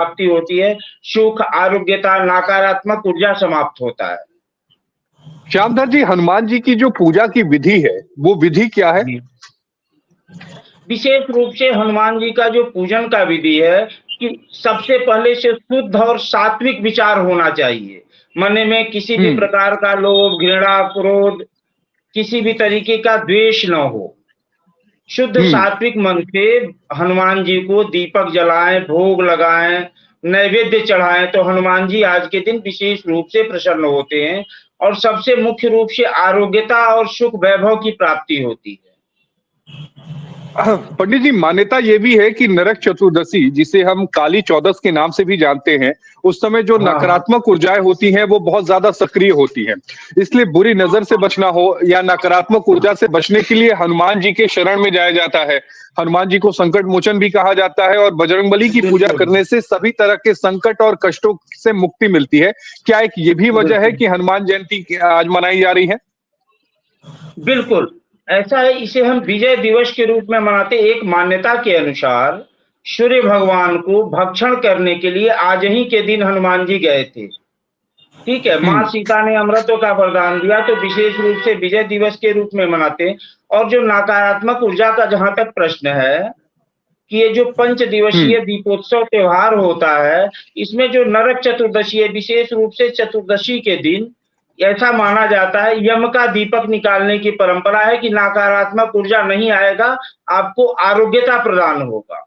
प्राप्ति होती है, सुख, आरोग्यता, नकारात्मक ऊर्जा समाप्त होता है। श्यामधर जी, हनुमान जी की जो पूजा की विधि है, वो विधि क्या है? विशेष रूप से हनुमान जी का जो पूजन का विधि है कि सबसे पहले से शुद्ध और सात्विक विचार होना चाहिए। मन में किसी भी प्रकार का लोभ, घृणा, क्रोध, किसी भी तरीके का द्वेष न हो। शुद्ध सात्विक मन से हनुमान जी को दीपक जलाएं, भोग लगाएं, नैवेद्य चढ़ाएं, तो हनुमान जी आज के दिन विशेष रूप से प्रसन्न होते हैं और सबसे मुख्य रूप से आरोग्यता और सुख वैभव की प्राप्ति होती है। पंडित जी, मान्यता ये भी है कि नरक चतुर्दशी, जिसे हम काली चौदस के नाम से भी जानते हैं, उस समय जो नकारात्मक ऊर्जाएं होती हैं वो बहुत ज्यादा सक्रिय होती हैं। इसलिए बुरी नजर से बचना हो या नकारात्मक ऊर्जा से बचने के लिए हनुमान जी के शरण में जाया जाता है। हनुमान जी को संकट मोचन भी कहा जाता है और बजरंगबली की पूजा करने से सभी तरह के संकट और कष्टों से मुक्ति मिलती है। क्या एक ये भी वजह है कि हनुमान जयंती आज मनाई जा रही है? बिल्कुल ऐसा है, इसे हम विजय दिवस के रूप में मनाते। एक मान्यता के अनुसार सूर्य भगवान को भक्षण करने के लिए आज ही के दिन हनुमान जी गए थे। ठीक है, माँ सीता ने अमृतों का वरदान दिया, तो विशेष रूप से विजय दिवस के रूप में मनाते। और जो नकारात्मक ऊर्जा का जहां तक प्रश्न है कि ये जो 5 दिवसीय दीपोत्सव त्योहार होता है, इसमें जो नरक चतुर्दशी है, विशेष रूप से चतुर्दशी के दिन ऐसा माना जाता है, यम का दीपक निकालने की परंपरा है कि नकारात्मक ऊर्जा नहीं आएगा, आपको आरोग्यता प्रदान होगा।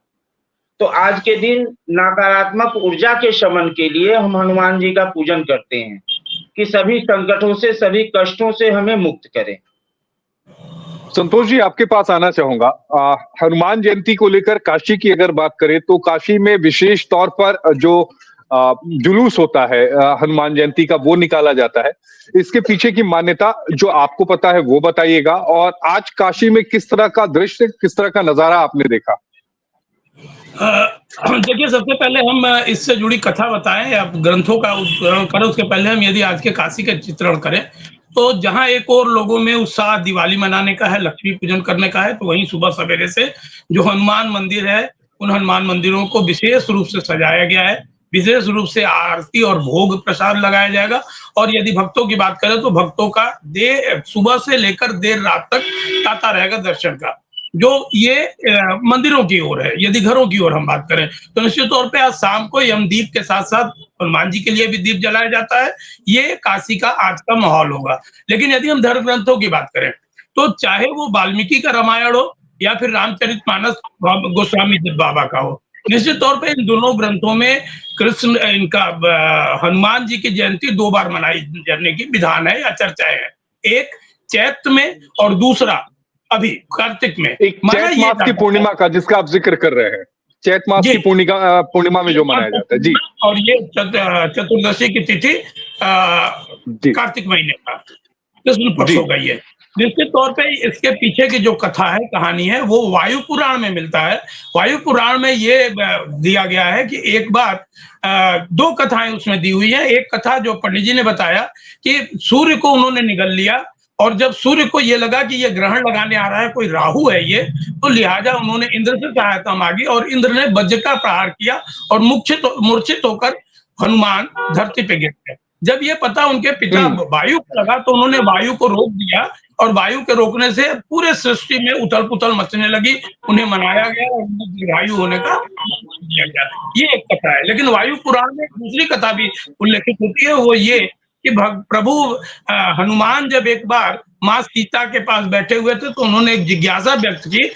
तो आज के दिन नकारात्मक ऊर्जा के शमन के लिए हम हनुमान जी का पूजन करते हैं कि सभी संकटों से, सभी कष्टों से हमें मुक्त करें। संतोष जी, आपके पास आना चाहूंगा। हनुमान जयंती को लेकर काशी की अगर बात करें तो काशी में विशेष तौर पर जो जुलूस होता है हनुमान जयंती का, वो निकाला जाता है। इसके पीछे की मान्यता जो आपको पता है वो बताइएगा, और आज काशी में किस तरह का दृश्य, किस तरह का नजारा आपने देखा? देखिए, सबसे पहले हम इससे जुड़ी कथा बताएं, अब ग्रंथों का उद्धरण करें, उसके पहले हम यदि आज के काशी का चित्रण करें तो जहां एक और लोगों में उत्साह दिवाली मनाने का है, लक्ष्मी पूजन करने का है, तो वहीं सुबह सवेरे से जो हनुमान मंदिर है, उन हनुमान मंदिरों को विशेष रूप से सजाया गया है। विशेष रूप से आरती और भोग प्रसाद लगाया जाएगा। और यदि भक्तों की बात करें तो भक्तों का सुबह से लेकर देर रात तक तांता रहेगा दर्शन का। जो ये मंदिरों की ओर है। यदि घरों की ओर हम बात करें तो निश्चित तौर पे आज शाम को यमदीप के साथ साथ हनुमान जी के लिए भी दीप जलाया जाता है। ये काशी का आज का माहौल होगा। लेकिन यदि हम धर्म ग्रंथों की बात करें तो चाहे वो वाल्मीकि का रामायण हो या फिर रामचरितमानस गोस्वामी बाबा का हो, निश्चित तौर पे इन दोनों ग्रंथों में कृष्ण इनका हनुमान जी की जयंती 2 बार मनाई जाने की विधान है या चर्चाएं है। एक चैत्र में और दूसरा अभी कार्तिक में। एक चैत मास की पूर्णिमा का जिसका आप जिक्र कर रहे हैं, चैत मास की पूर्णिमा में जो मनाया जाता है जी। और ये चतुर्दशी की तिथि कार्तिक महीने का कृष्ण पक्ष होगा। ये निश्चित तौर पे इसके पीछे की जो कथा है, कहानी है, वो वायु पुराण में मिलता है। वायु पुराण में ये दिया गया है कि एक बार 2 कथाएं उसमें दी हुई है। एक कथा जो पंडित जी ने बताया कि सूर्य को उन्होंने निगल लिया और जब सूर्य को ये लगा कि ये ग्रहण लगाने आ रहा है, कोई राहु है ये, तो लिहाजा उन्होंने इंद्र से सहायता मांगी और इंद्र ने वज्र का प्रहार किया और मूर्छित होकर हनुमान धरती पे गिर गए। जब ये पता उनके पिता वायु को लगा तो उन्होंने वायु को रोक दिया और वायु के रोकने से पूरे सृष्टि में उथल पुथल मचने लगी। उन्हें मनाया गया और दीर्घायु होने का दिया गया। ये एक कथा है। लेकिन वायु पुराण में दूसरी कथा भी उल्लेखित होती है, वो ये कि प्रभु हनुमान जब एक बार माँ सीता के पास बैठे हुए थे तो उन्होंने एक जिज्ञासा व्यक्त की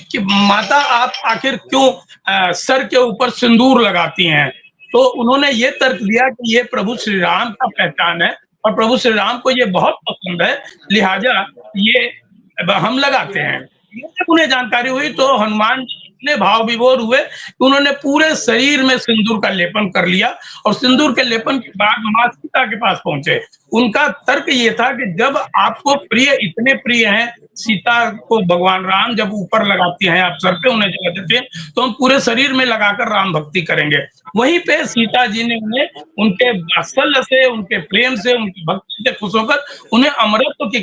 कि माता आप आखिर क्यों सर के ऊपर सिंदूर लगाती हैं। तो उन्होंने ये तर्क दिया कि ये प्रभु श्री राम का पहचान है और प्रभु श्री राम को ये बहुत पसंद है, लिहाजा ये हम लगाते हैं। जब उन्हें जानकारी हुई तो हनुमान इतने भाव विभोर हुए कि उन्होंने पूरे शरीर में सिंदूर का लेपन कर लिया और सिंदूर के लेपन के बाद माँ सीता के पास पहुंचे। उनका तर्क ये था कि जब आपको प्रिय इतने प्रिय हैं, सीता को भगवान राम जब ऊपर लगाती हैं, आप सर पे उन्हें जगह देते हैं, तो हम पूरे शरीर में लगाकर राम भक्ति करेंगे। वहीं पे सीता जी ने उन्हें उनके वात्सल्य से, उनके प्रेम से, उनकी भक्ति से खुश होकर उन्हें अमृत की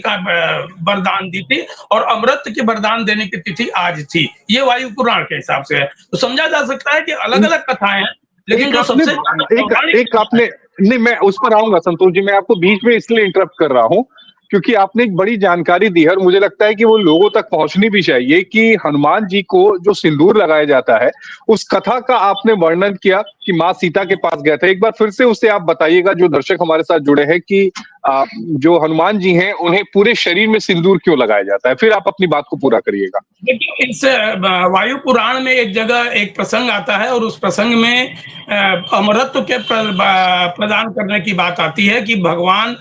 वरदान दी थी और अमृत के वरदान देने की तिथि आज थी। ये वायु पुराण के हिसाब से है। तो समझा जा सकता है कि अलग अलग कथाएं हैं, लेकिन जो सबसे एक आपने नहीं, मैं उस पर आऊंगा संतोष जी, मैं आपको बीच में इसलिए इंटरप्ट कर रहा हूं क्योंकि आपने एक बड़ी जानकारी दी है और मुझे लगता है कि वो लोगों तक पहुंचनी भी चाहिए कि हनुमान जी को जो सिंदूर लगाया जाता है, उस कथा का आपने वर्णन किया कि माँ सीता के पास गए थे। एक बार फिर से उसे आप बताइएगा, जो दर्शक हमारे साथ जुड़े हैं, कि जो हनुमान जी हैं उन्हें पूरे शरीर में सिंदूर क्यों लगाया जाता है। फिर आप अपनी बात को पूरा करिएगा। देखिए, इस वायु पुराण में एक जगह एक प्रसंग आता है और उस प्रसंग में अमरत्व के प्रदान करने की बात आती है कि भगवान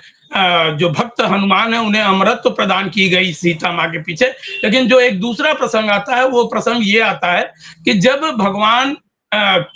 जो भक्त हनुमान है उन्हें अमरत्व प्रदान की गई सीता माँ के पीछे। लेकिन जो एक दूसरा प्रसंग आता है वो प्रसंग ये आता है कि जब भगवान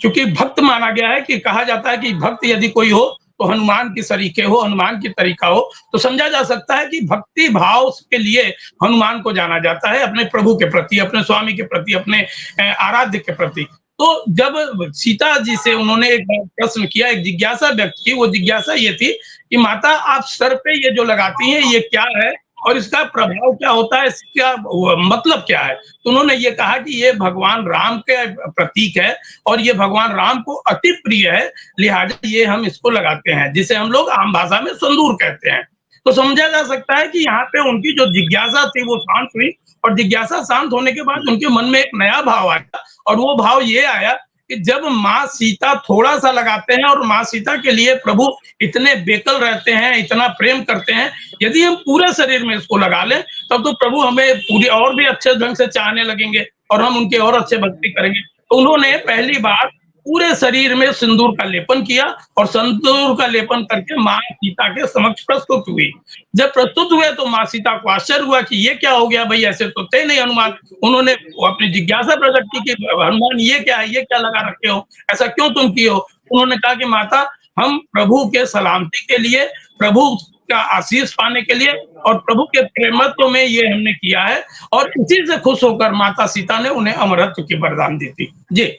चूंकि भक्त माना गया है, कि कहा जाता है कि भक्त यदि कोई हो तो हनुमान की सरीके हो, हनुमान की तरीका हो, तो समझा जा सकता है कि भक्ति भाव के लिए हनुमान को जाना जाता है, अपने प्रभु के प्रति, अपने स्वामी के प्रति, अपने आराध्य के प्रति। तो जब सीता जी से उन्होंने एक प्रश्न किया, एक जिज्ञासा व्यक्त की, वो जिज्ञासा ये थी कि माता आप सर पे ये जो लगाती हैं ये क्या है और इसका प्रभाव क्या होता है, इसका मतलब क्या है। तो उन्होंने ये कहा कि ये भगवान राम के प्रतीक है और ये भगवान राम को अति प्रिय है, लिहाजा ये हम इसको लगाते हैं, जिसे हम लोग आम भाषा में संदूर कहते हैं। तो समझा जा सकता है कि यहाँ पे उनकी जो जिज्ञासा थी वो शांत हुई और जिज्ञासा शांत होने के बाद उनके मन में एक नया भाव आया और वो भाव ये आया कि जब माँ सीता थोड़ा सा लगाते हैं और माँ सीता के लिए प्रभु इतने बेकल रहते हैं, इतना प्रेम करते हैं, यदि हम पूरे शरीर में इसको लगा लें तब तो प्रभु हमें पूरी और भी अच्छे ढंग से चाहने लगेंगे और हम उनके और अच्छे भक्ति करेंगे। तो उन्होंने पहली बार पूरे शरीर में सिंदूर का लेपन किया और सिंदूर का लेपन करके माँ सीता के समक्ष प्रस्तुत हुई। जब प्रस्तुत हुए तो माँ सीता को आश्चर्य हुआ कि ये क्या हो गया भाई, ऐसे तो थे नहीं हनुमान। उन्होंने अपनी जिज्ञासा प्रकट की कि हनुमान ये क्या है, ये क्या लगा रखे हो, ऐसा क्यों तुम किए हो। उन्होंने कहा कि माता हम प्रभु के सलामती के लिए, प्रभु का आशीष पाने के लिए और प्रभु के प्रेमत्व में ये हमने किया है और इसी से खुश होकर माता सीता ने उन्हें अमरत्व की वरदान दी थी। जी।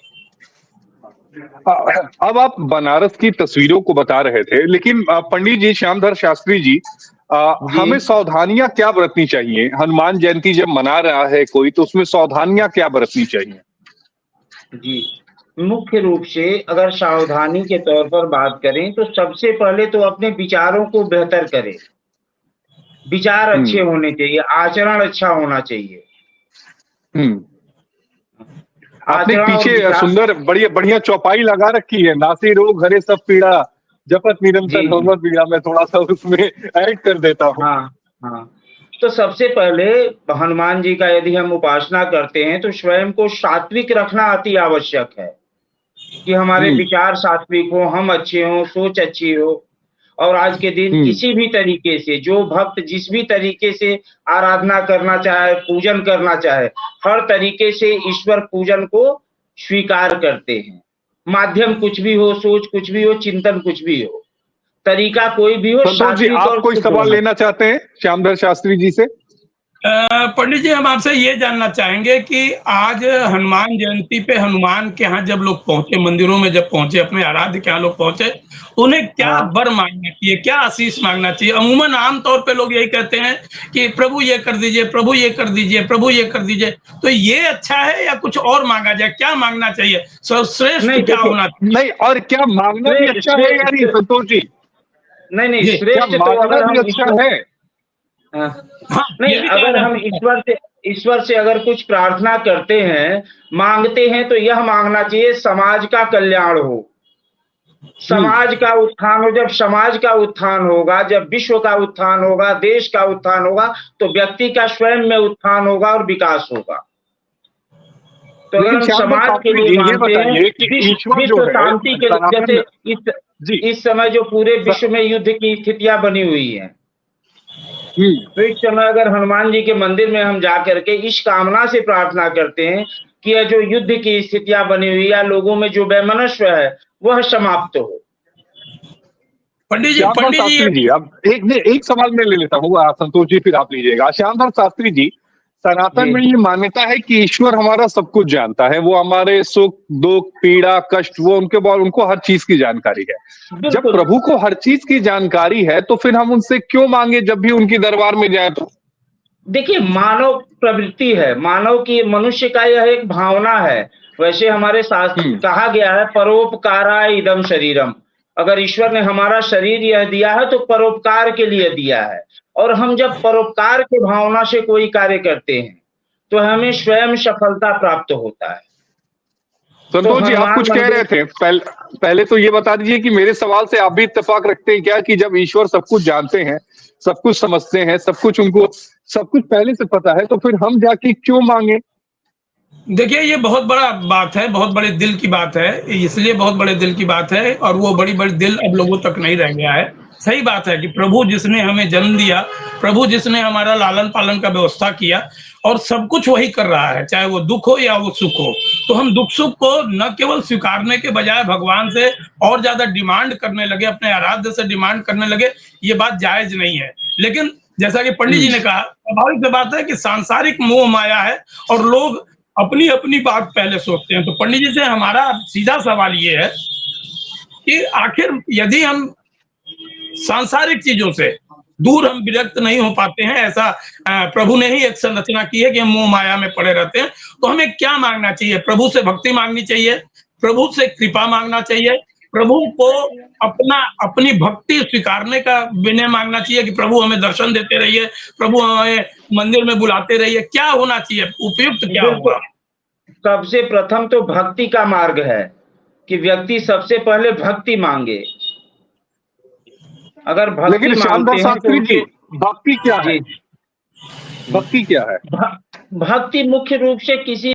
अब आप बनारस की तस्वीरों को बता रहे थे, लेकिन पंडित जी, श्यामधर शास्त्री जी, हमें सावधानियां क्या बरतनी चाहिए? हनुमान जयंती जब मना रहा है कोई, तो उसमें सावधानियां क्या बरतनी चाहिए? जी, मुख्य रूप से अगर सावधानी के तौर पर बात करें तो सबसे पहले तो अपने विचारों को बेहतर करें। विचार अच्छे होने चाहिए, आचरण अच्छा होना चाहिए। आपने पीछे सुंदर बढ़िया बढ़िया चौपाई लगा रखी है, नासी रोग हरे सब पीड़ा, जपत निरंतर हनुमत पीड़ा। मैं थोड़ा सा उसमें ऐड कर देता हूँ। हाँ। तो सबसे पहले हनुमान जी का यदि हम उपासना करते हैं तो स्वयं को सात्विक रखना अति आवश्यक है कि हमारे विचार सात्विक हो, हम अच्छे हों, सोच अच्छी हो। और आज के दिन किसी भी तरीके से जो भक्त जिस भी तरीके से आराधना करना चाहे, पूजन करना चाहे, हर तरीके से ईश्वर पूजन को स्वीकार करते हैं। माध्यम कुछ भी हो, सोच कुछ भी हो, चिंतन कुछ भी हो, तरीका कोई भी हो। संतोष जी, आप कोई सवाल लेना चाहते हैं श्यामधर शास्त्री जी से? पंडित जी, हम आपसे ये जानना चाहेंगे कि आज हनुमान जयंती पे हनुमान के यहाँ जब लोग पहुंचे, मंदिरों में जब पहुंचे, अपने आराध्य के यहाँ लोग पहुंचे, उन्हें क्या वर मांगना चाहिए, क्या आशीष मांगना चाहिए? अमूमन आमतौर पे लोग यही कहते हैं कि प्रभु ये कर दीजिए, प्रभु ये कर दीजिए, प्रभु ये कर दीजिए। तो ये अच्छा है या कुछ और मांगा जाए? क्या मांगना चाहिए? सर्वश्रेष्ठ क्या होना चाहिए? नहीं, और क्या मांगना भी अच्छा है या नहीं संतोष जी? नहीं, श्रेष्ठ तो अगर हम अच्छा है। नहीं, अगर हम ईश्वर से अगर कुछ प्रार्थना करते हैं, मांगते हैं, तो यह मांगना चाहिए समाज का कल्याण हो, समाज का उत्थान हो। जब समाज का उत्थान होगा, जब विश्व का उत्थान होगा, देश का उत्थान होगा, तो व्यक्ति का स्वयं में उत्थान होगा और विकास होगा। तो अगर हम समाज के लिए मांगते हैं, विश्व शांति के लिए, जैसे इस समय जो पूरे विश्व में युद्ध की स्थितियां बनी हुई हैं, तो इस समय अगर हनुमान जी के मंदिर में हम जाकर के इस कामना से प्रार्थना करते हैं कि यह जो युद्ध की स्थितियां बनी हुई या लोगों में जो वैमनस्य है वह समाप्त हो। पंडित जी, अब एक सवाल मैं ले लेता हूँ, संतोष जी फिर आप लीजिएगा। श्यामधर शास्त्री जी, सनातन में ये मान्यता है कि ईश्वर हमारा सब कुछ जानता है, वो हमारे सुख दुख पीड़ा कष्ट, वो उनको हर चीज की जानकारी है। जब प्रभु को हर चीज की जानकारी है तो फिर हम उनसे क्यों मांगे जब भी उनकी दरबार में जाए? तो देखिए, मानव प्रवृत्ति है, मानव की, मनुष्य का यह एक भावना है। वैसे हमारे शास्त्र कहा गया है परोपकाराय इदम शरीरम। अगर ईश्वर ने हमारा शरीर यह दिया है तो परोपकार के लिए दिया है, और हम जब परोपकार की भावना से कोई कार्य करते हैं तो हमें स्वयं सफलता प्राप्त होता है। संतोष जी, आप कुछ कह रहे थे। पहले तो ये बता दीजिए कि मेरे सवाल से आप भी इत्तेफाक रखते हैं क्या कि जब ईश्वर सब कुछ जानते हैं, सब कुछ समझते हैं, सब कुछ उनको सब कुछ पहले से पता है, तो फिर हम जाके क्यों मांगे? देखिए, ये बहुत बड़ा बात है, बहुत बड़े दिल की बात है, इसलिए बहुत बड़े दिल की बात है, और वो बड़ी-बड़ी दिल अब लोगों तक नहीं रह गया है। सही बात है कि प्रभु जिसने हमें जन्म दिया, प्रभु जिसने हमारा लालन-पालन का व्यवस्था किया, और सब कुछ वही कर रहा है, चाहे वो दुःख हो या वो सुख हो। तो हम दुःख-सुख को न केवल स्वीकारने के बजाय भगवान से और ज़्यादा डिमांड करने लगे, अपने आराध्य से डिमांड करने लगे, ये बात जायज़ नहीं है। लेकिन जैसा कि पंडित जी ने कहा, स्वाभाविक सी बात है कि सांसारिक मोह माया है, और लोग अपनी-अपनी बात पहले सोचते हैं। तो पंडित जी से हमारा सीधा सवाल ये है कि आखिर यदि हम सांसारिक चीज़ों से दूर हम विरक्त नहीं हो पाते हैं, ऐसा प्रभु ने ही एक संरचना की है कि हम मोह माया में पड़े रहते हैं, तो हमें क्या माँगना चाहिए? प्रभु से भक्ति माँगनी चाहिए, प्रभु से कृपा माँगना चाहिए, प्रभु को अपनी भक्ति स्वीकारने का विनय माँगना चाहिए कि प्रभु हमें दर्शन देते रहिए, प्रभु हमें मंदिर में बुलाते रहिए। क्या होना चाहिए? उपयुक्त क्या होगा? सबसे प्रथम तो भक्ति का मार्ग है कि व्यक्ति सबसे पहले भक्ति मांगे। अगर भक्ति लेकिन श्यामदास मांगते हैं तो शास्त्री जी, भक्ति क्या है? जी, भक्ति क्या है? भक्ति मुख्य रूप से किसी